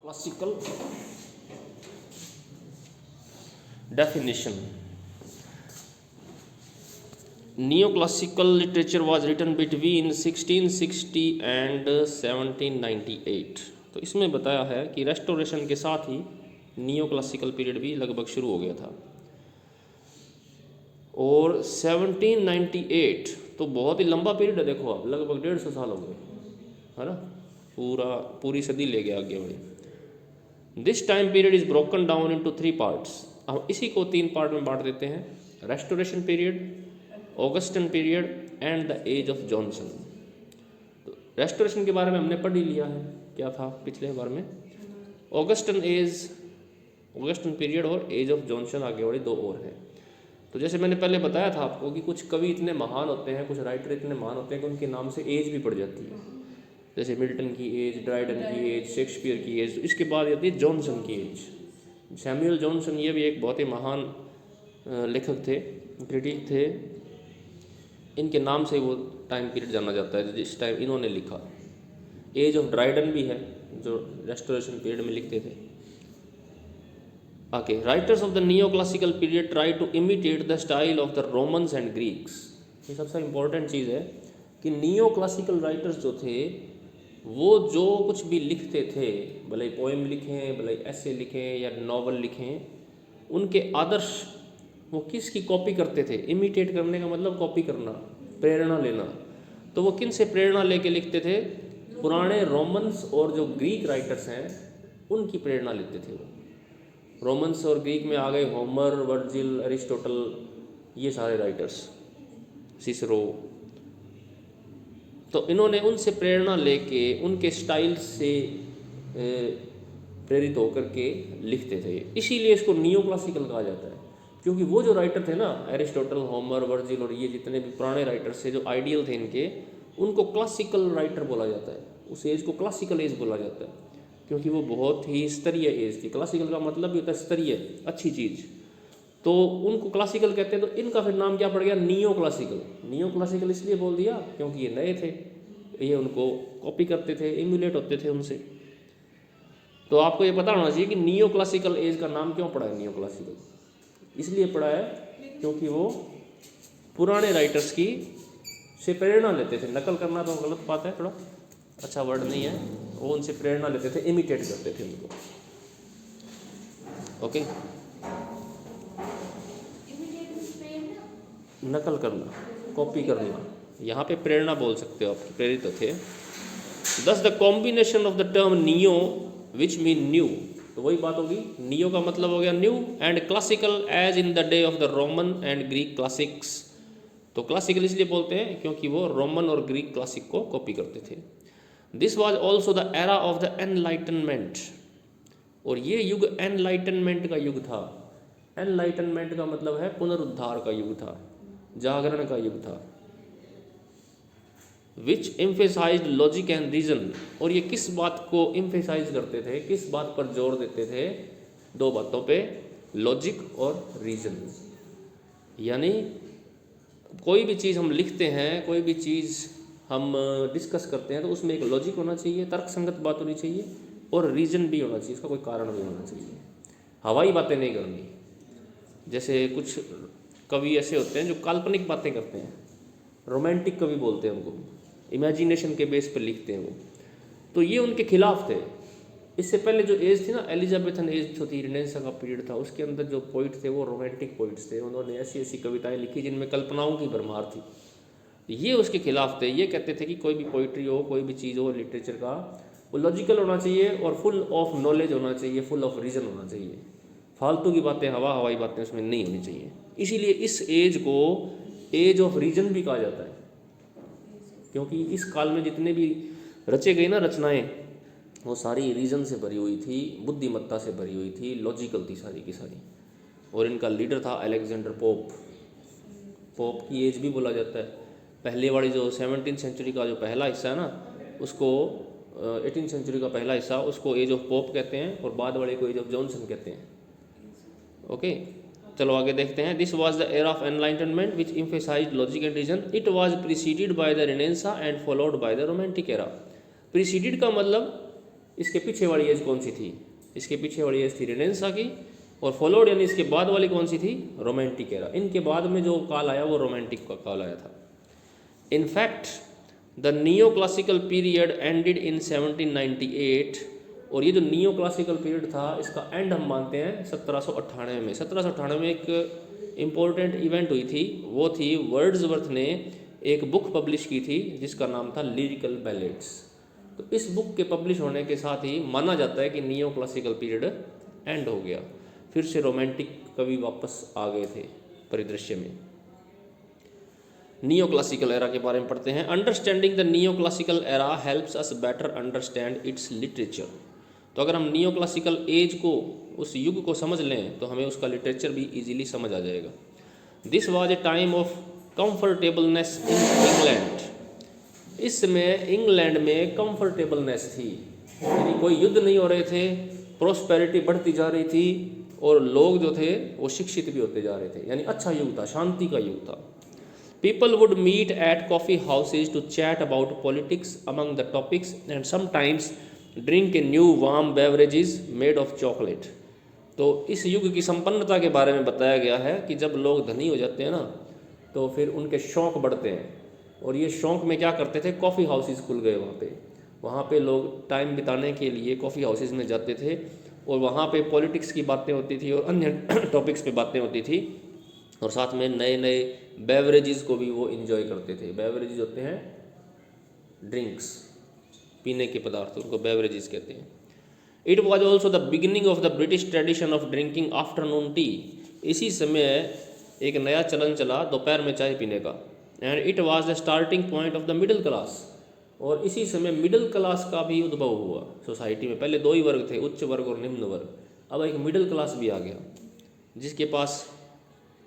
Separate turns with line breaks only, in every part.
Classical definition. Neoclassical literature was written between 1660 and 1798. तो इसमें बताया है कि रेस्टोरेशन के साथ ही नियो क्लासिकल पीरियड भी लगभग शुरू हो गया था। और 1798 तो बहुत ही लंबा पीरियड है, देखो आप लगभग 150 साल हो गए, है ना, पूरी सदी ले गया आगे बढ़े। This time period is broken down into 3 parts. हम इसी को 3 पार्ट में बांट देते हैं, restoration period, Augustan period and the age of Johnson. तो रेस्टोरेशन के बारे में हमने पढ़ ही लिया है, क्या था पिछले बार में, ऑगस्टन पीरियड और एज ऑफ जॉनसन आगे बढ़े, 2 और हैं। तो जैसे मैंने पहले बताया था आपको कि कुछ कवि इतने महान होते हैं, कुछ राइटर इतने महान होते हैं कि उनके नाम से एज भी पड़ जाती है, जैसे मिल्टन की एज, ड्राइडन की एज, शेक्सपियर की एज। तो इसके बाद आती है जॉनसन की एज। सैमुअल जॉनसन ये भी एक बहुत ही महान लेखक थे, क्रिटिक थे, इनके नाम से वो टाइम पीरियड जाना जाता है जिस टाइम इन्होंने लिखा। एज ऑफ ड्राइडन भी है जो रेस्टोरेशन पीरियड में लिखते थे। Okay, writers of the neo classical period try to imitate the style of the Romans and Greeks. ये सबसे इम्पोर्टेंट चीज़ है कि नियो क्लासिकल राइटर्स जो थे वो जो कुछ भी लिखते थे, भले पोएम लिखें, भले ऐसे लिखें या नॉवल लिखें, उनके आदर्श वो किसकी कॉपी करते थे। इमिटेट करने का मतलब कॉपी करना, प्रेरणा लेना। तो वो किन से प्रेरणा लेके लिखते थे, पुराने रोमन्स और जो ग्रीक राइटर्स हैं उनकी प्रेरणा लेते थे। वो रोमन्स और ग्रीक में आ गए होमर, वर्जिल, एरिस्टोटल, ये सारे राइटर्स, सिसरो। तो इन्होंने उनसे प्रेरणा लेके उनके स्टाइल से प्रेरित होकर के लिखते थे, इसीलिए इसको नियो क्लासिकल कहा जाता है। क्योंकि वो जो राइटर थे ना, एरिस्टोटल, होमर, वर्जिल और ये जितने भी पुराने राइटर्स थे जो आइडियल थे इनके, उनको क्लासिकल राइटर बोला जाता है। उस एज को क्लासिकल एज बोला जाता है क्योंकि वो बहुत ही स्तरीय एज थी। क्लासिकल का मतलब भी होता है स्तरीय, अच्छी चीज़, तो उनको क्लासिकल कहते हैं। तो इनका फिर नाम क्या पड़ गया, नियो क्लासिकल। नियो क्लासिकल इसलिए बोल दिया क्योंकि ये नए थे, ये उनको कॉपी करते थे, इम्यूलेट होते थे उनसे। तो आपको ये पता होना चाहिए कि नियो क्लासिकल एज का नाम क्यों पड़ा है नियो क्लासिकल। इसलिए पड़ा है क्योंकि वो पुराने राइटर्स की से प्रेरणा लेते थे। नकल करना तो गलत बात है, थोड़ा अच्छा वर्ड नहीं है, वो उनसे प्रेरणा लेते थे, इमिटेट करते थे उनको। ओके, नकल करना, कॉपी करना, यहाँ पे प्रेरणा बोल सकते हो आप, प्रेरित थे। This the combination of the term neo which mean new, तो वही बात होगी, नियो का मतलब हो गया new, and classical age in the day of the Roman and Greek classics. तो क्लासिकल इसलिए बोलते हैं क्योंकि वो रोमन और ग्रीक क्लासिक को कॉपी करते थे। This was also the era of the enlightenment, और ये युग एनलाइटनमेंट का युग था। एनलाइटनमेंट का मतलब है पुनरुद्धार का युग था, जागरण का युग था। विच एम्फेसाइज्ड लॉजिक एंड रीजन, और ये किस बात को एम्फेसाइज करते थे, किस बात पर जोर देते थे, 2 बातों पे, लॉजिक और रीजन। यानी कोई भी चीज़ हम लिखते हैं, कोई भी चीज़ हम डिस्कस करते हैं, तो उसमें एक लॉजिक होना चाहिए, तर्कसंगत बात होनी चाहिए, और रीजन भी होना चाहिए, इसका कोई कारण भी होना चाहिए। हवाई बातें नहीं करनी। जैसे कुछ कवि ऐसे होते हैं जो काल्पनिक बातें करते हैं, रोमांटिक कवि बोलते हैं उनको, इमेजिनेशन के बेस पर लिखते हैं वो, तो ये उनके खिलाफ थे। इससे पहले जो एज थी ना, एलिजाबेथन एज जो थी, रिनेसां का पीरियड था, उसके अंदर जो पोइट थे वो रोमांटिक पोइट्स थे। उन्होंने ऐसी ऐसी कविताएं लिखी जिनमें कल्पनाओं की भरमार थी। ये उसके खिलाफ थे। ये कहते थे कि कोई भी पोइट्री हो, कोई भी चीज़ हो लिटरेचर का, वो लॉजिकल होना चाहिए और फुल ऑफ नॉलेज होना चाहिए, फुल ऑफ रीजन होना चाहिए। फालतू की बातें, हवाई बातें उसमें नहीं होनी चाहिए। इसीलिए इस एज को एज ऑफ रीजन भी कहा जाता है, क्योंकि इस काल में जितने भी रचे गए ना रचनाएं, वो सारी रीजन से भरी हुई थी, बुद्धिमत्ता से भरी हुई थी, लॉजिकल थी सारी की सारी। और इनका लीडर था अलेक्जेंडर पोप। पोप की एज भी बोला जाता है। पहले वाली जो 17th सेंचुरी का जो पहला हिस्सा है ना, उसको 18th सेंचुरी का पहला हिस्सा, उसको एज ऑफ पोप कहते हैं, और बाद वाले को एज ऑफ जॉनसन कहते हैं। ओके, चलो आगे देखते हैं। This was the era of enlightenment which emphasized logic and reason. It was preceded by the renaissance and followed by the romantic era. Preceded का मतलब इसके पीछे वाली एज कौन सी थी? इसके पीछे वाली एज थी रेनेसां की, और फॉलोड यानी इसके बाद वाली कौन सी थी? Romantic era. इनके बाद में जो काल आया वो रोमांटिक का काल आया था। In fact the neo classical period ended in 1798, और ये जो नियो क्लासिकल पीरियड था इसका एंड हम मानते हैं 1798 में। 1798 में एक इम्पोर्टेंट इवेंट हुई थी, वो थी वर्ड्सवर्थ ने एक बुक पब्लिश की थी जिसका नाम था लिरिकल बैलेड्स। तो इस बुक के पब्लिश होने के साथ ही माना जाता है कि नियो क्लासिकल पीरियड एंड हो गया, फिर से रोमांटिक कवि वापस आ गए थे परिदृश्य में। नियो क्लासिकल एरा के बारे में पढ़ते हैं। Understanding the neo classical era helps us better understand it's literature. तो अगर हम नियो क्लासिकल एज को, उस युग को समझ लें तो हमें उसका लिटरेचर भी इजीली समझ आ जाएगा। This was a time of comfortableness in England. इस समय इंग्लैंड में कंफर्टेबलनेस थी, यानी कोई युद्ध नहीं हो रहे थे, प्रोस्पेरिटी बढ़ती जा रही थी और लोग जो थे वो शिक्षित भी होते जा रहे थे, यानी अच्छा युग था, शांति का युग था। People would meet at coffee houses to chat about politics among the topics and sometimes drink a new warm beverages made of chocolate। तो इस युग की संपन्नता के बारे में बताया गया है कि जब लोग धनी हो जाते हैं ना तो फिर उनके शौक़ बढ़ते हैं, और ये शौक़ में क्या करते थे? कॉफ़ी हाउसेस खुल गए वहाँ पे लोग टाइम बिताने के लिए कॉफ़ी हाउसेस में जाते थे, और वहाँ पे पॉलिटिक्स की बातें होती थी और अन्य टॉपिक्स पे बातें होती थी, और साथ में नए नए बेवरेजेस को भी वो इन्जॉय करते थे। बेवरेजेस होते हैं ड्रिंक्स, पीने के पदार्थ, उनको बेवरेजेस कहते हैं। It was also the beginning of the British tradition of drinking afternoon T. इसी समय एक नया चलन चला दोपहर में चाय पीने का। And it was the starting point of the middle class, और इसी समय मिडिल क्लास का भी उद्भव हुआ सोसाइटी में। पहले दो ही वर्ग थे, उच्च वर्ग और निम्न वर्ग, अब एक मिडिल क्लास भी आ गया जिसके पास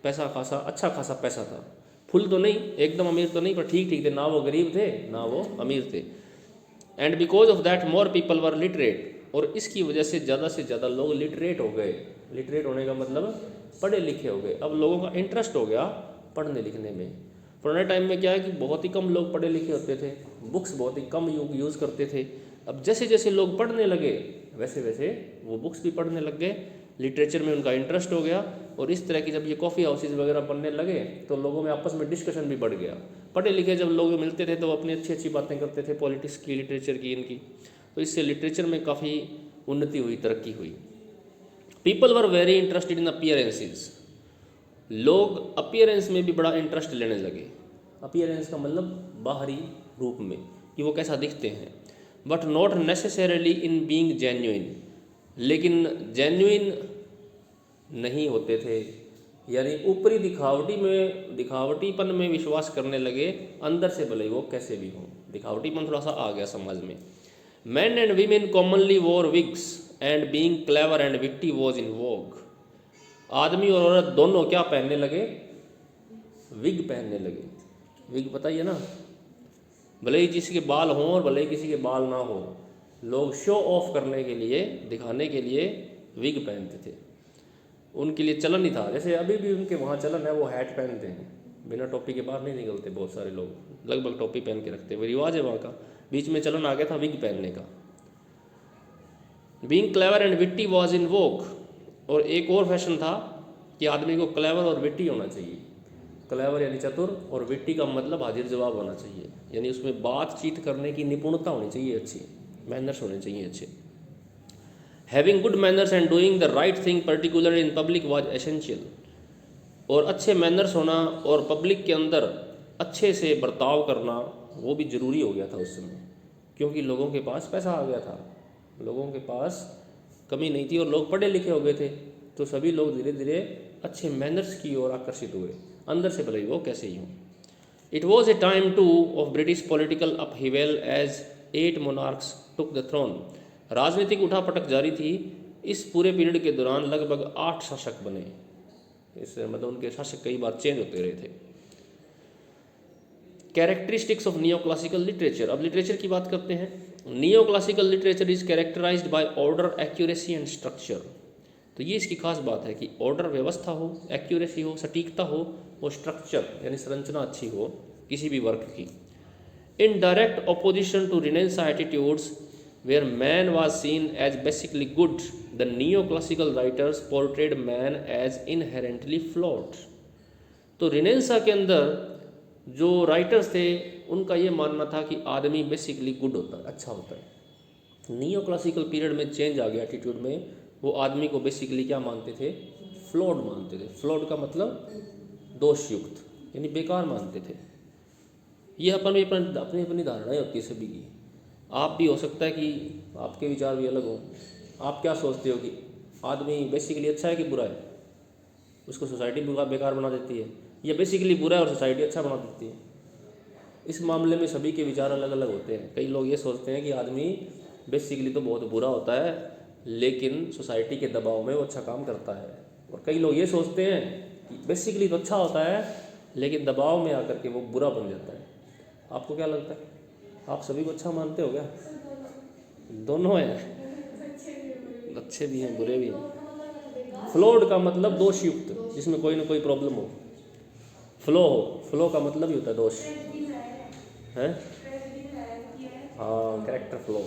पैसा खासा, अच्छा खासा पैसा था। फुल तो नहीं, एकदम अमीर तो नहीं, पर ठीक ठीक थे, ना वो गरीब थे ना वो अमीर थे। And because of that more people were literate, और इसकी वजह से ज़्यादा लोग लिटरेट हो गए। लिटरेट होने का मतलब पढ़े लिखे हो गए। अब लोगों का इंटरेस्ट हो गया पढ़ने लिखने में। पुराने टाइम में क्या है कि बहुत ही कम लोग पढ़े लिखे होते थे, बुक्स बहुत ही कम यूज़ करते थे। अब जैसे जैसे लोग पढ़ने लगे वैसे वैसे वो बुक्स भी पढ़ने लग गए, लिटरेचर में उनका इंटरेस्ट हो गया, और इस तरह की जब ये कॉफ़ी हाउसेस वगैरह बनने लगे तो लोगों में आपस में डिस्कशन भी बढ़ गया। पढ़े लिखे जब लोग मिलते थे तो अपनी अच्छी अच्छी बातें करते थे, पॉलिटिक्स की, लिटरेचर की, इनकी, तो इससे लिटरेचर में काफ़ी उन्नति हुई, तरक्की हुई। People were very interested in appearances. लोग अपीयरेंस में भी बड़ा इंटरेस्ट लेने लगे। अपीयरेंस का मतलब बाहरी रूप में, कि वो कैसा दिखते हैं। But not necessarily in being genuine, लेकिन जेन्युइन नहीं होते थे, यानी ऊपरी दिखावटीपन में विश्वास करने लगे, अंदर से भले वो कैसे भी हों। दिखावटीपन थोड़ा सा आ गया समाज में। Man and women commonly wore wigs and being clever and witty was in vogue. आदमी और औरत दोनों क्या पहनने लगे? विग पहनने लगे। विग पता ही है ना, भले ही किसी के बाल हों और भले ही किसी के बाल ना हो, लोग शो ऑफ करने के लिए, दिखाने के लिए विग पहनते थे। उनके लिए चलन ही था। जैसे अभी भी उनके वहाँ चलन है, वो हैट पहनते हैं, बिना टोपी के बाहर नहीं निकलते। बहुत सारे लोग लगभग टोपी पहन के रखते हैं, वो रिवाज है वहाँ का। बीच में चलन आ गया था विग पहनने का। Being clever and witty was in vogue, और एक और फैशन था कि आदमी को क्लेवर और विट्टी होना चाहिए। क्लेवर यानी चतुर, और विट्टी का मतलब हाजिर जवाब होना चाहिए, यानी उसमें बातचीत करने की निपुणता होनी चाहिए, अच्छी मैनर्स होने चाहिए अच्छे। Having good manners and doing the right thing particular in public was essential, और अच्छे मैनर्स होना और पब्लिक के अंदर अच्छे से बर्ताव करना वो भी ज़रूरी हो गया था उस समय, क्योंकि लोगों के पास पैसा आ गया था, लोगों के पास कमी नहीं थी और लोग पढ़े लिखे हो गए थे। तो सभी लोग धीरे धीरे अच्छे मैनर्स की ओर आकर्षित हुए, अंदर से भले वो कैसे ही हों। It was a time too of British political upheaval as 8 monarchs took the throne. राजनीतिक उठापटक जारी थी। इस पूरे पीरियड के दौरान लगभग 8 शासक बने। इस मतलब उनके शासक कई बार चेंज होते रहे थे। Characteristics of neo classical literature. अब लिटरेचर की बात करते हैं। Neo classical literature is characterized by order, accuracy and structure. तो ये इसकी खास बात है कि ऑर्डर, व्यवस्था हो, एक्यूरेसी हो, सटीकता हो, और स्ट्रक्चर यानी संरचना अच्छी हो किसी भी वर्क की। In direct opposition to renaissance attitudes where man was seen as basically good, the neoclassical writers portrayed man as inherently flawed. तो रिनेंसा के अंदर जो राइटर्स थे उनका ये मानना था कि आदमी बेसिकली गुड होता है, अच्छा होता है। नियो क्लासिकल पीरियड में चेंज आ गया एटीट्यूड में, वो आदमी को बेसिकली क्या मानते थे, फ्लॉड मानते थे। फ्लॉड का मतलब दोषयुक्त, यानी बेकार मानते थे। ये अपनी अपनी धारणाएं होती है सभी की। आप भी हो सकता है कि आपके विचार भी अलग हों। आप क्या सोचते हो कि आदमी बेसिकली अच्छा है कि बुरा है, उसको सोसाइटी बेकार बना देती है, या बेसिकली बुरा है और सोसाइटी अच्छा बना देती है। इस मामले में सभी के विचार अलग अलग होते हैं। कई लोग ये सोचते हैं कि आदमी बेसिकली तो बहुत बुरा होता है लेकिन सोसाइटी के दबाव में वो अच्छा काम करता है, और कई लोग ये सोचते हैं कि बेसिकली तो अच्छा होता है लेकिन दबाव में आकर के वो बुरा बन जाता है। आपको क्या लगता है, आप सभी को अच्छा मानते हो क्या? दोनों हैं, अच्छे भी हैं बुरे भी हैं। फ्लॉड का मतलब दोषयुक्त, जिसमें कोई ना कोई प्रॉब्लम हो। फ्लो का मतलब ही होता है दोष है। हाँ, character flow.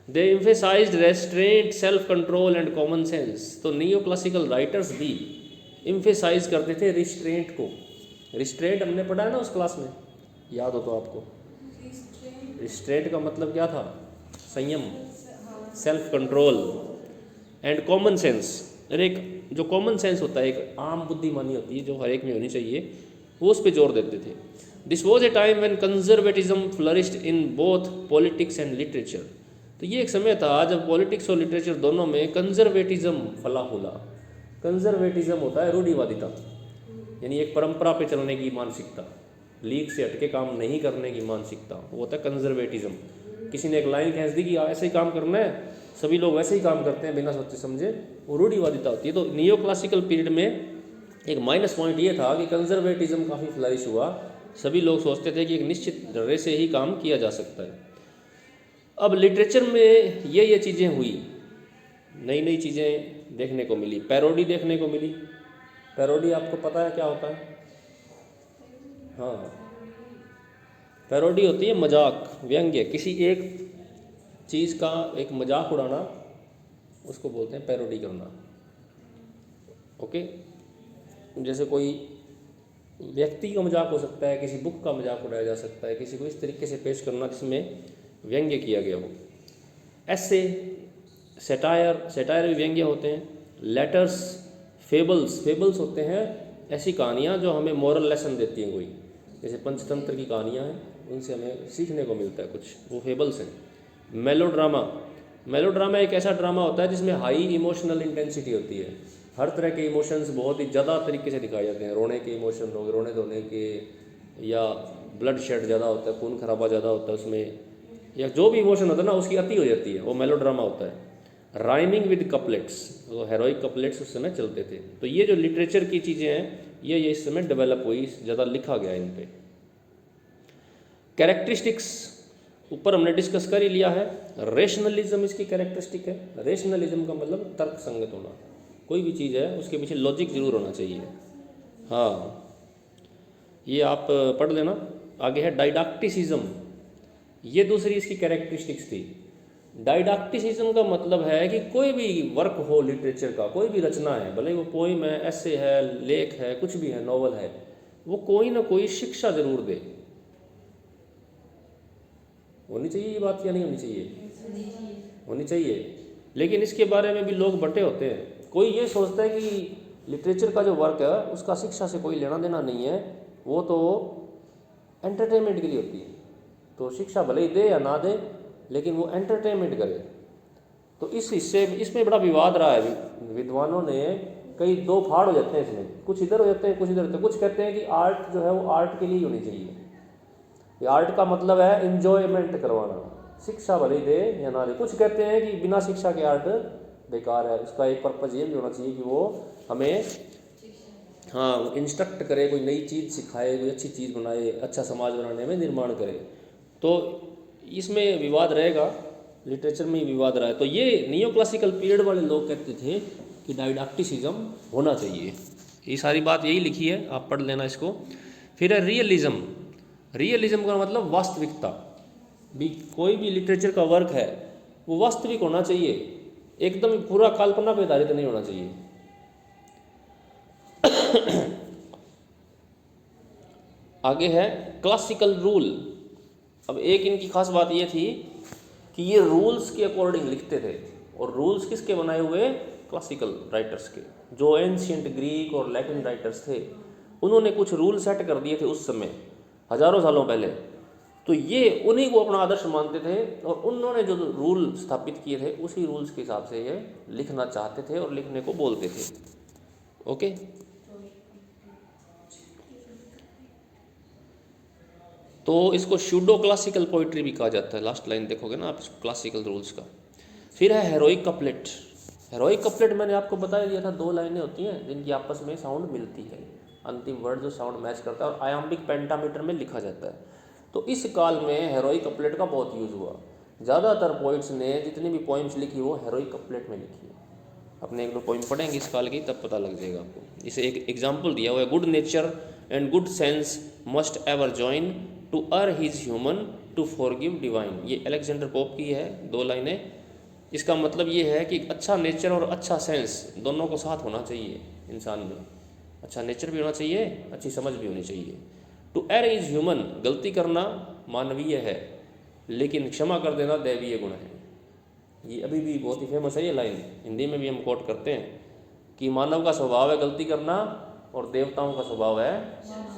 They emphasised restaurant, self control and common sense. तो नियो क्लासिकल राइटर्स भी एम्फेसाइज करते थे रिस्ट्रेंट को। रिस्ट्रेंट हमने पढ़ा है ना उस क्लास में, याद हो तो आपको। रिस्ट्रेंट का मतलब क्या था, संयम, self control and common sense. और एक जो कॉमन सेंस होता है, एक आम बुद्धिमानी होती है जो हर एक में होनी चाहिए, वो उस पर जोर देते थे। This was a time when conservatism flourished in both politics and literature. तो ये एक समय था जब पॉलिटिक्स और लिटरेचर दोनों में कंजर्वेटिज्म फला फूला। कंजर्वेटिज्म होता है रूढ़िवादिता, यानी एक परंपरा पे चलने की मानसिकता, लीक से हटके काम नहीं करने की मानसिकता, वो होता है कंजर्वेटिज्म। किसी ने एक लाइन खींच दी कि ऐसे ही काम करना है, सभी लोग वैसे ही काम करते हैं बिना सोचे समझे, वो रूढ़िवादिता होती है। तो नियो क्लासिकल पीरियड में एक माइनस पॉइंट ये था कि कंजर्वेटिज्म काफ़ी फ्लरिश हुआ। सभी लोग सोचते थे कि एक निश्चित तरह से ही काम किया जा सकता है। अब लिटरेचर में ये चीज़ें हुई, नई नई चीज़ें देखने को मिली। पैरोडी देखने को मिली। पैरोडी आपको पता है क्या होता है? हाँ, पैरोडी होती है मजाक, व्यंग्य, किसी एक चीज़ का एक मजाक उड़ाना, उसको बोलते हैं पैरोडी करना। ओके, जैसे कोई व्यक्ति का मजाक हो सकता है, किसी बुक का मजाक उड़ाया जा सकता है, किसी को इस तरीके से पेश करना जिसमें व्यंग्य किया गया हो। ऐसे सेटायर भी व्यंग्य होते हैं। लेटर्स, फेबल्स होते हैं ऐसी कहानियाँ जो हमें मॉरल लेसन देती हैं। कोई जैसे पंचतंत्र की कहानियाँ हैं, उनसे हमें सीखने को मिलता है कुछ, वो फेबल्स हैं। मेलोड्रामा एक ऐसा ड्रामा होता है जिसमें हाई इमोशनल इंटेंसिटी होती है। हर तरह के इमोशंस बहुत ही ज़्यादा तरीके से दिखाए जाते हैं। रोने के इमोशन हो गए, रोने धोने के, या ब्लड शेड ज़्यादा होता है, खून खराबा ज़्यादा होता है उसमें, या जो भी इमोशन होता है ना उसकी अति हो जाती है, वो मेलोड्रामा होता है। राइमिंग विद कपलेट्स, वो हेरोइक कपलेट्स उस समय चलते थे। तो ये जो लिटरेचर की चीज़ें हैं ये इस समय डेवलप हुई, ज़्यादा लिखा गया इन पे। कैरेक्टरिस्टिक्स ऊपर हमने डिस्कस कर ही लिया है। रेशनलिज्म इसकी कैरेक्टरिस्टिक है। रेशनलिज्म का मतलब तर्क संगत होना। कोई भी चीज़ है उसके पीछे लॉजिक जरूर होना चाहिए। हाँ, ये आप पढ़ लेना। आगे है डाइडक्टिसिज्म, ये दूसरी इसकी कैरेक्टरिस्टिक्स थी। डाइडक्टिसिज्म का मतलब है कि कोई भी वर्क हो लिटरेचर का, कोई भी रचना है, भले वो पोइम है, ऐसे है, लेख है, कुछ भी है, नॉवल है, वो कोई ना कोई शिक्षा जरूर दे। होनी चाहिए ये बात या नहीं होनी चाहिए? होनी चाहिए। लेकिन इसके बारे में भी लोग बंटे होते हैं। कोई ये सोचता है कि लिटरेचर का जो वर्क है उसका शिक्षा से कोई लेना देना नहीं है, वो तो एंटरटेनमेंट के लिए होती है। तो शिक्षा भले ही दे या ना दे, लेकिन वो एंटरटेनमेंट करे। तो इस हिस्से इसमें बड़ा विवाद रहा है। विद्वानों ने कई दो फाड़ हो जाते हैं इसमें, कुछ इधर हो जाते हैं, कुछ इधर होते हैं। कुछ कहते हैं कि आर्ट जो है वो आर्ट के लिए ही होनी चाहिए। ये आर्ट का मतलब है इंजॉयमेंट करवाना, शिक्षा भले ही दे या ना दे। कुछ कहते हैं कि बिना शिक्षा के आर्ट बेकार है, उसका एक पर्पज़ ये भी होना चाहिए कि वो हमें इंस्ट्रक्ट करे, कोई नई चीज़ सिखाए, कोई अच्छी चीज़ बनाए, अच्छा समाज बनाने में निर्माण करे। तो इसमें विवाद रहेगा, लिटरेचर में ही विवाद रहा है। तो ये नियो क्लासिकल पीरियड वाले लोग कहते थे कि डाइडक्टिसिज्म होना चाहिए। ये सारी बात यही लिखी है, आप पढ़ लेना इसको। फिर है रियलिज्म। रियलिज्म का मतलब वास्तविकता। भी कोई भी लिटरेचर का वर्क है वो वास्तविक होना चाहिए, एकदम पूरा कल्पना पे आधारित नहीं होना चाहिए। आगे है क्लासिकल रूल। अब एक इनकी खास बात ये थी कि ये रूल्स के अकॉर्डिंग लिखते थे, और रूल्स किसके बनाए हुए? क्लासिकल राइटर्स के। जो एंशियंट ग्रीक और लैटिन राइटर्स थे उन्होंने कुछ रूल सेट कर दिए थे उस समय, हजारों सालों पहले। तो ये उन्हीं को अपना आदर्श मानते थे, और उन्होंने जो रूल स्थापित किए थे उसी रूल्स के हिसाब से ये लिखना चाहते थे और लिखने को बोलते थे। ओके, तो इसको शूडो क्लासिकल पोइट्री भी कहा जाता है। लास्ट लाइन देखोगे ना आप क्लासिकल रूल्स का। फिर है हेरोइक कपलेट। हेरोइक कपलेट मैंने आपको बता दिया था, 2 लाइनें होती हैं जिनकी आपस में साउंड मिलती है, अंतिम वर्ड जो साउंड मैच करता है, और आयाम्बिक पेंटामीटर में लिखा जाता है। तो इस काल में हेरोइक कपलेट का बहुत यूज़ हुआ। ज़्यादातर पोइट्स ने जितनी भी पोइम्स लिखी वो हेरोइक कपलेट में लिखी है। अपने 1-2 पोइम पढ़ेंगे इस काल की, तब पता लग जाएगा आपको। इसे एक एग्जाम्पल दिया हुआ है, good nature and good sense must ever join to err is human to forgive divine. ये अलेक्जेंडर पोप की है, 2 लाइनें। इसका मतलब ये है कि अच्छा नेचर और अच्छा सेंस दोनों को साथ होना चाहिए इंसान में। अच्छा नेचर भी होना चाहिए, अच्छी समझ भी होनी चाहिए। टू एर इज ह्यूमन, गलती करना मानवीय है, लेकिन क्षमा कर देना दैवीय गुण है। ये अभी भी बहुत ही फेमस है ये लाइन, हिंदी में भी हम कोट करते हैं कि मानव का स्वभाव है गलती करना और देवताओं का स्वभाव है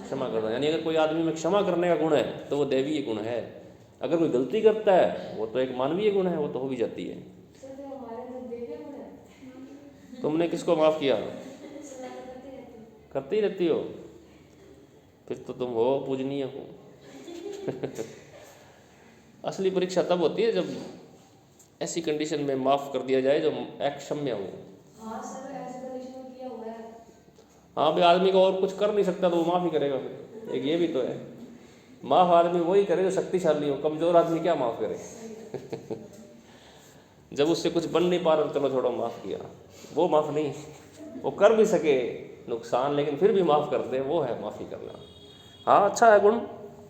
क्षमा करना। यानी अगर कोई आदमी में क्षमा करने का गुण है तो वो दैवीय गुण है, अगर कोई गलती करता है वो तो एक मानवीय गुण है, वो तो हो भी जाती है। तुमने किसको माफ़ किया? करती रहती हो, फिर तो तुम हो पूजनीय हो। असली परीक्षा तब होती है जब ऐसी कंडीशन में माफ़ कर दिया जाए जो अक्षम्य हो। हाँ भाई, आदमी को और कुछ कर नहीं सकता तो वो माफ़ ही करेगा फिर, एक ये भी तो है। माफ़ आदमी वही करे जो शक्तिशाली हो, कमज़ोर आदमी क्या माफ़ करे? जब उससे कुछ बन नहीं पा रहा चलो छोड़ो माफ़ किया, वो माफ़ नहीं, वो कर भी सके नुकसान लेकिन फिर भी माफ़ कर दे, वो है माफ़ी करना। हाँ, अच्छा है गुण,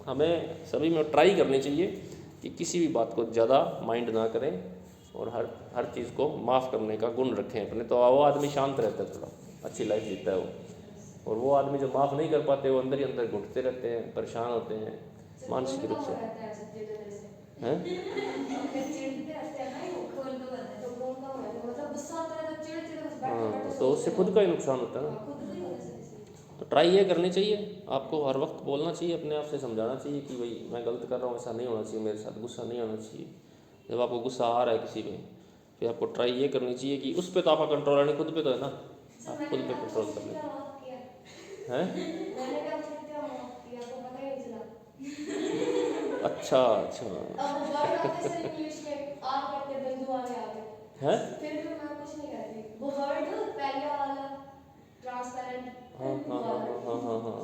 हमें सभी में ट्राई करनी चाहिए कि किसी भी बात को ज़्यादा माइंड ना करें और हर चीज़ को माफ़ करने का गुण रखें अपने, तो वो आदमी शांत रहता है, थोड़ा अच्छी लाइफ जीता है वो। और वो आदमी जो माफ़ नहीं कर पाते वो अंदर ही अंदर घुटते रहते हैं, परेशान होते हैं मानसिक रूप से, हैं? हाँ, तो उससे खुद का ही नुकसान होता है ना। तो ट्राई ये करनी चाहिए, आपको हर वक्त बोलना चाहिए, अपने आप से समझाना चाहिए कि भाई मैं गलत कर रहा हूँ, ऐसा नहीं होना चाहिए मेरे साथ, गुस्सा नहीं आना चाहिए। जब आपको गुस्सा आ रहा है किसी पे, फिर आपको ट्राई ये करनी चाहिए कि उस पर तो आपका कंट्रोल है नहीं, खुद पे तो है ना, आप खुद पे कंट्रोल कर लें। हैं? अच्छा अच्छा हैं? हाँ हाँ हाँ हाँ हाँ हाँ हाँ,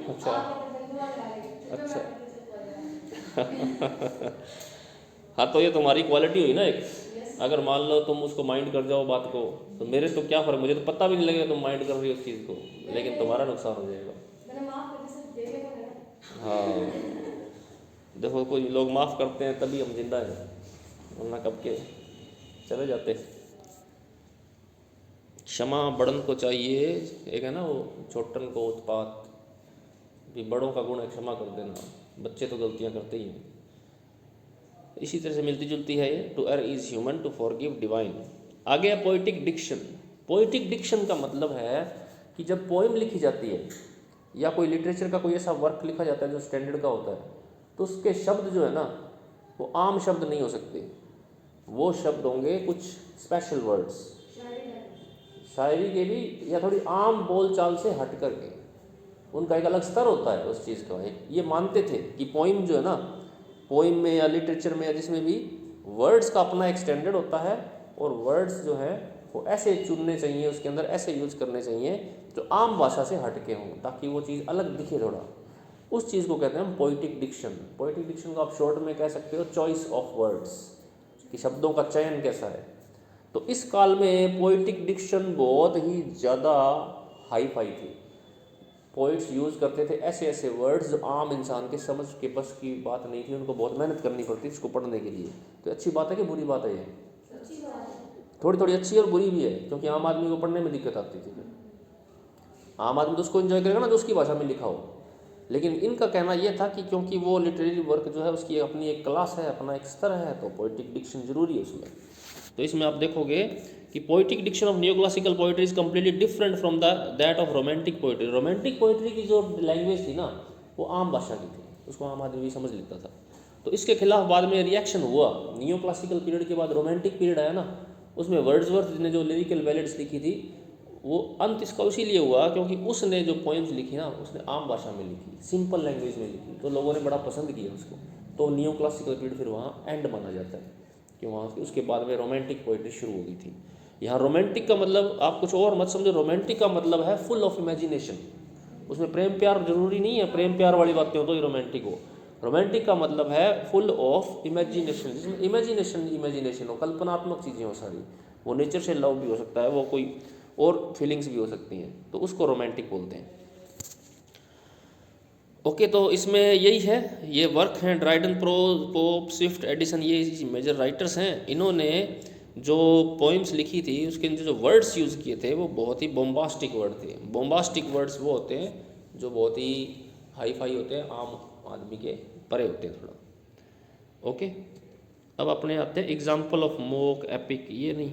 अच्छा अच्छा। हाँ, तो ये तुम्हारी क्वालिटी हुई ना एक। अगर मान लो तुम उसको माइंड कर जाओ बात को, तो मेरे तो क्या फ़र्क, मुझे तो पता भी नहीं लगेगा तुम माइंड कर रही हो उस चीज़ को, लेकिन तुम्हारा नुकसान हो जाएगा। हाँ, देखो कोई लोग माफ़ करते हैं तभी हम जिंदा हैं, वरना कब के चले जाते। क्षमा बड़न को चाहिए, एक है ना वो छोटन को उत्पात, भी बड़ों का गुण है क्षमा कर देना, बच्चे तो गलतियाँ करते ही हैं। इसी तरह से मिलती जुलती है ये, to err is human to forgive divine. आगे है पोइटिक डिक्शन। पोइटिक डिक्शन का मतलब है कि जब पोइम लिखी जाती है या कोई लिटरेचर का कोई ऐसा वर्क लिखा जाता है जो स्टैंडर्ड का होता है, तो उसके शब्द जो है ना वो आम शब्द नहीं हो सकते, वो शब्द होंगे कुछ स्पेशल वर्ड्स, शायरी के भी या थोड़ी आम बोल चाल से हट कर के, उनका एक अलग स्तर होता है उस चीज़ का। एक ये मानते थे कि पोइम जो है ना, पोइम में या लिटरेचर में या जिसमें भी वर्ड्स का अपना एक स्टैंडर्ड होता है, और वर्ड्स जो है वो ऐसे चुनने चाहिए, उसके अंदर ऐसे यूज़ करने चाहिए जो आम भाषा से हट के हों, ताकि वो चीज़ अलग दिखे थोड़ा। उस चीज़ को कहते हैं हम पोइटिक डिक्शन। पोइटिक डिक्शन को आप शॉर्ट में कह सकते हो चॉइस ऑफ वर्ड्स, कि शब्दों का चयन कैसा है। तो इस काल में पोइटिक डिक्शन बहुत ही ज़्यादा हाई फाई थी। पोइट्स यूज़ करते थे ऐसे ऐसे वर्ड्स जो आम इंसान के समझ के बस की बात नहीं थी, उनको बहुत मेहनत करनी पड़ती थी इसको पढ़ने के लिए। तो अच्छी बात है कि बुरी बात है ये? थोड़ी थोड़ी अच्छी और बुरी भी है, क्योंकि आम आदमी को पढ़ने में दिक्कत आती थी। आम आदमी तो उसको एंजॉय करेगा ना जो उसकी भाषा में लिखा हो। लेकिन इनका कहना यह था कि क्योंकि वो लिटरेरी वर्क जो है उसकी अपनी एक क्लास है, अपना एक स्तर है, तो पोइटिक डिक्शन जरूरी है उसमें। तो इसमें आप देखोगे कि poetic diction of new classical poetry is completely different from that of romantic poetry. Romantic poetry की जो लैंग्वेज थी ना वो आम भाषा की थी, उसको आम आदमी भी समझ लेता था। तो इसके खिलाफ बाद में रिएक्शन हुआ। न्यू क्लासिकल पीरियड के बाद रोमांटिक पीरियड आया ना, उसमें वर्ड्सवर्थ ने जो लिरिकल बैलेड्स लिखी थी वो अंत इसका इसीलिए हुआ क्योंकि उसने जो पोएम्स लिखी ना उसने आम भाषा में लिखी, सिंपल लैंग्वेज में लिखी, तो लोगों ने बड़ा पसंद किया उसको। तो न्यू क्लासिकल पीरियड फिर वहाँ एंड माना जाता है कि वहाँ उसके बाद में रोमांटिक पोइट्री शुरू हो गई थी। यहाँ रोमांटिक का मतलब आप कुछ और मत समझो, रोमांटिक का मतलब है फुल ऑफ इमेजिनेशन। उसमें प्रेम प्यार जरूरी नहीं है, प्रेम प्यार वाली बातें हो तो ही रोमांटिक हो। रोमांटिक का मतलब है फुल ऑफ इमेजिनेशन, जिसमें इमेजिनेशन हो, कल्पनात्मक चीज़ें हो सारी। वो नेचर से लव भी हो सकता है, वो कोई और फीलिंग्स भी हो सकती हैं, तो उसको रोमांटिक बोलते हैं। ओके, तो इसमें यही है, ये वर्क हैं ड्राइडन, पोप, स्विफ्ट, एडिसन, ये मेजर राइटर्स हैं। इन्होंने जो पोइम्स लिखी थी उसके अंदर जो वर्ड्स यूज़ किए थे वो बहुत ही बॉम्बास्टिक वर्ड थे। बॉम्बास्टिक वर्ड्स वो होते हैं जो बहुत ही हाई फाई होते हैं, आम आदमी के परे होते हैं थोड़ा। ओके, अब अपने आते हैं एग्जाम्पल ऑफ मोक एपिक। ये नहीं,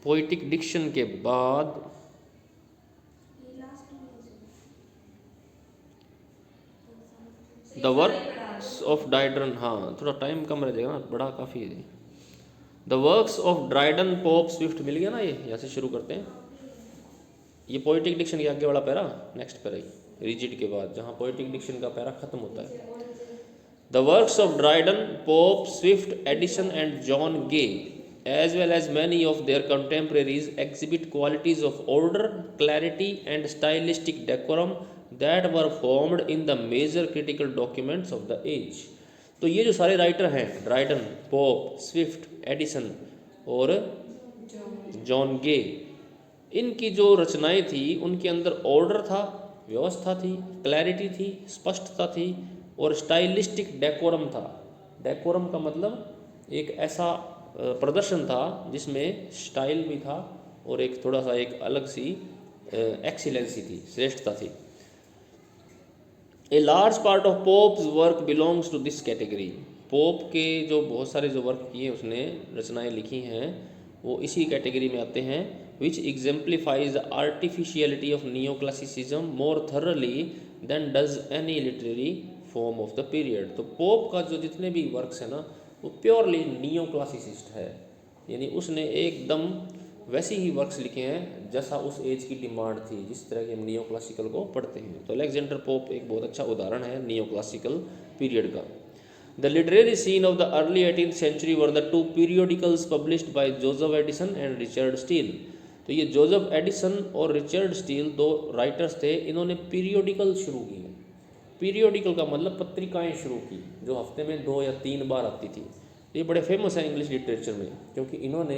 पोइटिक डिक्शन के बाद द वर्क्स ऑफ ड्राइडन, हाँ थोड़ा टाइम कम रह जाएगा ना, बड़ा काफ़ी है। The works of Dryden, Pope, Swift, मिल गया ना। ये यहाँ से शुरू करते हैं, ये पोइटिक डिक्शन के आगे वाला पैरा, नेक्स्ट पैरा ही रिजिड के बाद जहाँ पोइटिक डिक्शन का पैरा खत्म होता है। The works of Dryden, Pope, Swift, Addison and John Gay as well as many of their contemporaries exhibit qualities of order, clarity and stylistic decorum that were formed in the major critical documents of the age. तो ये जो सारे writer हैं, Dryden, Pope, Swift, Edison और John गे, इनकी जो रचनाएं थी उनके अंदर ऑर्डर था, व्यवस्था थी, क्लैरिटी थी, स्पष्टता थी और स्टाइलिस्टिक डेकोरम था। डेकोरम का मतलब एक ऐसा प्रदर्शन था जिसमें स्टाइल भी था और एक थोड़ा सा एक अलग सी एक्सीलेंसी थी, श्रेष्ठता थी। A large part of Pope's work belongs to this category. Pope के जो बहुत सारे जो वर्क किए उसने, रचनाएं लिखी हैं, वो इसी कैटेगरी में आते हैं। Which exemplifies the artificiality of neo classicism more thoroughly than does any literary form of the period. तो पोप का जो जितने भी वर्क्स हैं ना वो प्योरली नियो क्लासिसिस्ट है, यानी उसने एकदम वैसे ही वर्क्स लिखे हैं जैसा उस एज की डिमांड थी, जिस तरह के हम नियो क्लासिकल को पढ़ते हैं। तो अलेक्जेंडर पोप एक बहुत अच्छा उदाहरण है नियो क्लासिकल पीरियड का। The literary scene of the early 18th century were the two periodicals published by Joseph Addison and Richard Steele. तो ये जोसेफ एडिसन और रिचर्ड स्टील दो राइटर्स थे, इन्होंने पीरियोडिकल शुरू किए। पीरियोडिकल का मतलब पत्रिकाएं शुरू की जो हफ्ते में 2 या 3 बार आती थी। ये बड़े फेमस है इंग्लिश लिटरेचर में क्योंकि इन्होंने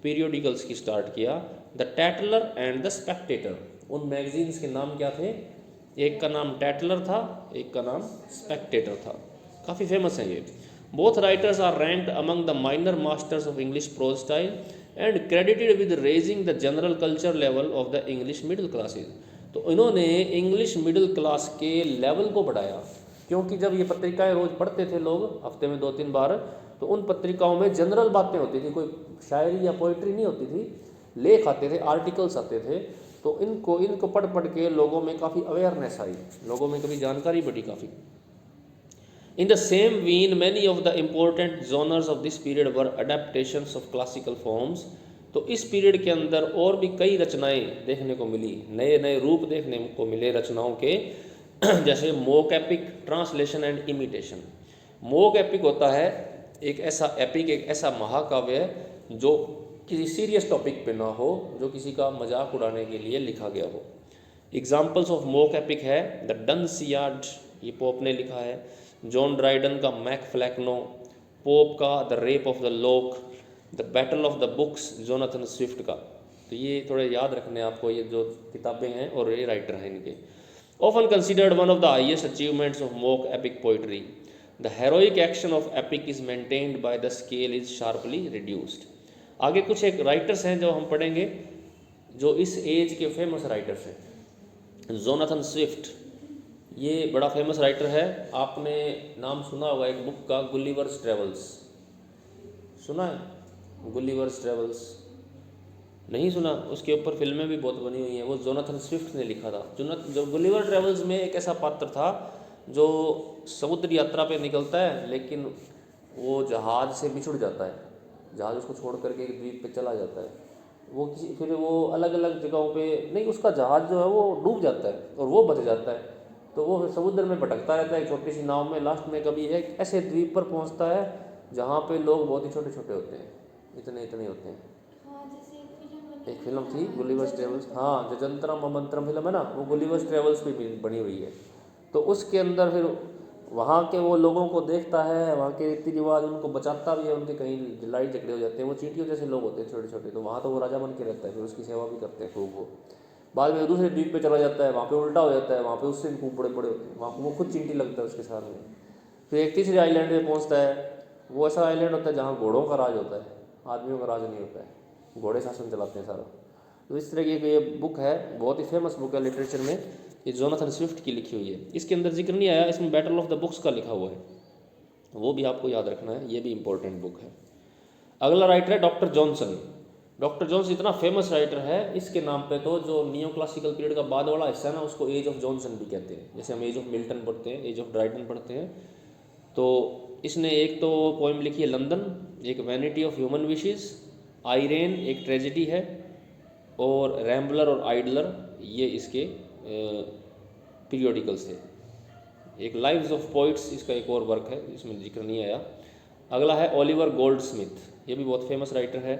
पीरियोडिकल्स की स्टार्ट किया। द टैटलर एंड द स्पेक्टेटर, उन मैगजीन्स के नाम क्या थे? एक का नाम टैटलर था, एक का नाम स्पेक्टेटर था। काफ़ी फेमस है ये। Both writers are ranked among the minor masters of English prose style and credited with raising the general culture level of the English middle classes. तो इन्होंने इंग्लिश मिडिल क्लास के लेवल को बढ़ाया, क्योंकि जब ये पत्रिकाएं रोज़ पढ़ते थे लोग हफ्ते में 2-3 बार, तो उन पत्रिकाओं में जनरल बातें होती थी, कोई शायरी या पोइट्री नहीं होती थी, लेख आते थे, आर्टिकल्स आते थे। तो इनको पढ़ पढ़ के लोगों में काफ़ी अवेयरनेस आई, लोगों में कभी जानकारी बढ़ी काफ़ी। In the same vein many of the important genres of this period were adaptations of classical forms. तो इस पीरियड के अंदर और भी कई रचनाएं देखने को मिली, नए नए रूप देखने को मिले रचनाओं के, जैसे mock epic, translation and imitation. Mock epic होता है एक ऐसा एपिक, एक ऐसा महाकाव्य जो किसी सीरियस टॉपिक पे ना हो, जो किसी का मजाक उड़ाने के लिए लिखा गया हो। एग्जाम्पल्स ऑफ मोक एपिक है द डनसियाड, ये पोप ने लिखा है। जॉन ड्राइडन का मैकफ्लैक्नो, पोप का the rape of the lock, the battle of the books Jonathan Swift का। तो ये थोड़े याद रखने आपको, ये जो किताबें हैं और ये राइटर हैं इनके। Often considered one of the highest achievements of mock epic poetry, the heroic action of epic is maintained by the scale is sharply reduced. आगे कुछ एक राइटर्स हैं जो हम पढ़ेंगे, जो इस एज के फेमस राइटर्स हैं। जोनाथन स्विफ्ट, ये बड़ा फेमस राइटर है। आपने नाम सुना होगा एक बुक का, गुलिवर्स ट्रेवल्स, सुना है? गुलिवर्स ट्रेवल्स नहीं सुना? उसके ऊपर फिल्में भी बहुत बनी हुई हैं। वो जोनाथन स्विफ्ट ने लिखा था। जो गुलिवर ट्रेवल्स में एक ऐसा पात्र था जो समुद्र यात्रा पे निकलता है, लेकिन वो जहाज़ से बिछुड़ जाता है, जहाज़ उसको छोड़ करके एक द्वीप पे चला जाता है। वो फिर वो अलग अलग जगहों पे, नहीं, उसका जहाज़ जो है वो डूब जाता है और वो बच जाता है। तो वो समुद्र में भटकता रहता है एक छोटी सी नाव में। लास्ट में कभी एक ऐसे द्वीप पर पहुंचता है जहाँ पे लोग बहुत ही छोटे छोटे होते हैं, इतने इतने होते हैं। एक फिल्म थी गुलिवर्स ट्रेवल्स, हाँ, जजंतरम अमंतरम फिल्म है ना, वो गुलिवर्स ट्रेवल्स पे बनी हुई है। तो उसके अंदर फिर वहाँ के वो लोगों को देखता है, वहाँ के रीति रिवाज, उनको बचाता भी है। उनके कहीं लड़ाई झगड़े हो जाते हैं, वो चींटियों जैसे लोग होते हैं छोटे छोटे, तो वहाँ तो वो राजा बन के रहता है, फिर उसकी सेवा भी करते हैं खूब। वो बाद में दूसरे द्वीप पे चला जाता है, वहाँ पे उल्टा हो जाता है, वहाँ पे उससे भी खूब बड़े बड़े होते हैं, वहाँ वो खुद चींटी लगता है उसके सामने। फिर एक तीसरे आइलैंड में पहुँचता है। वो ऐसा आइलैंड होता है जहाँ घोड़ों का राज होता है, आदमियों का राज नहीं होता है, घोड़े शासन चलाते हैं सारा। तो इस तरह की ये बुक है, बहुत ही फेमस बुक है लिटरेचर में, ये जोनाथन स्विफ्ट की लिखी हुई है। इसके अंदर जिक्र नहीं आया, इसमें बैटल ऑफ द बुक्स का लिखा हुआ है, वो भी आपको याद रखना है, ये भी इंपॉर्टेंट बुक है। अगला राइटर है डॉक्टर जॉनसन। डॉक्टर जॉनसन इतना फेमस राइटर है, इसके नाम पे तो जो नियो क्लासिकल पीरियड का बाद वाला हिस्सा है ना, उसको एज ऑफ जॉनसन भी कहते हैं। जैसे हम एज ऑफ मिल्टन पढ़ते हैं, एज ऑफ ड्राइटन पढ़ते हैं। तो इसने एक तो पोइम लिखी है लंदन, एक वैनिटी ऑफ ह्यूमन विशेस, आयरेन एक ट्रेजेडी है, और रैम्बलर और आइडलर ये इसके पीरियोडिकल्स थे। एक लाइव्स ऑफ पोइट्स इसका एक और वर्क है, इसमें जिक्र नहीं आया। अगला है ओलिवर गोल्डस्मिथ, ये भी बहुत फेमस राइटर है।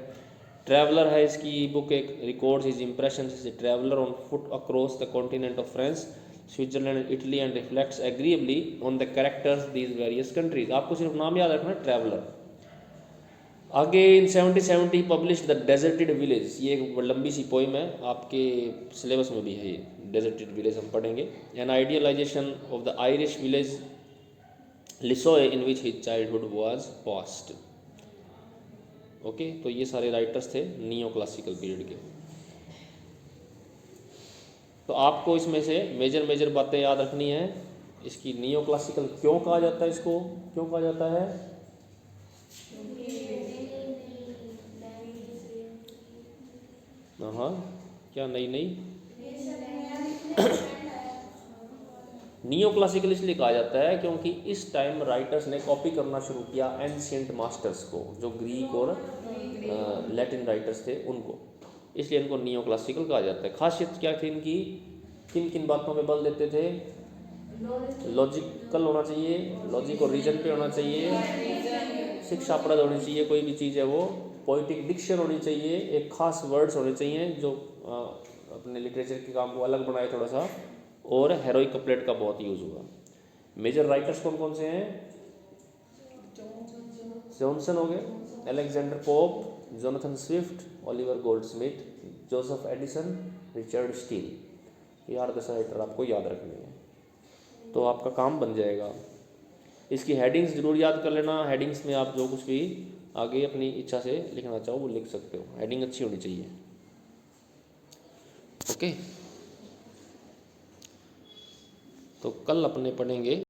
ट्रैवलर है इसकी बुक, एक records his impressions as a traveller on foot across the continent of France, Switzerland and Italy and reflects agreeably on the characters these various countries. आपको सिर्फ नाम याद रखना है, ट्रैवलर। आगे in 1770 publish the deserted village, ये एक लंबी सी पोइम है, आपके सिलेबस में भी है ये डेजर्टेड विलेज, हम पढ़ेंगे। An idealisation of the Irish village Lissoy in which his childhood was past. Okay, तो ये सारे राइटर्स थे नियो क्लासिकल पीरियड के। तो आपको इसमें से मेजर बातें याद रखनी है। इसकी नियो क्लासिकल क्यों कहा जाता है, इसको क्यों कहा जाता है? हाँ, क्या नई नियो क्लासिकल इसलिए कहा जाता है क्योंकि इस टाइम राइटर्स ने कॉपी करना शुरू किया एंशिएंट मास्टर्स को, जो ग्रीक और लैटिन राइटर्स थे उनको, इसलिए इनको नियो क्लासिकल कहा जाता है। खासियत क्या थी इनकी, किन किन बातों पे बल देते थे? लॉजिकल होना चाहिए, लॉजिक और रीजन पे होना चाहिए, शिक्षाप्रद होनी चाहिए कोई भी चीज़ है वो, पोइटिक डिक्शन होनी चाहिए, एक खास वर्ड्स होने चाहिए जो अपने लिटरेचर के काम को अलग बनाए थोड़ा सा, और हेरोइक कपलेट का बहुत यूज़ हुआ। मेजर राइटर्स कौन कौन से हैं? जॉनसन हो गए, Alexander pope, Jonathan Swift, Oliver Goldsmith, Joseph Addison, Richard Steele. ये 8-10 राइटर आपको याद रखने हैं, तो आपका काम बन जाएगा। इसकी हेडिंग्स जरूर याद कर लेना। हेडिंग्स में आप जो कुछ भी आगे अपनी इच्छा से लिखना चाहो वो लिख सकते हो, हेडिंग अच्छी होनी चाहिए। ओके, तो कल अपने पढ़ेंगे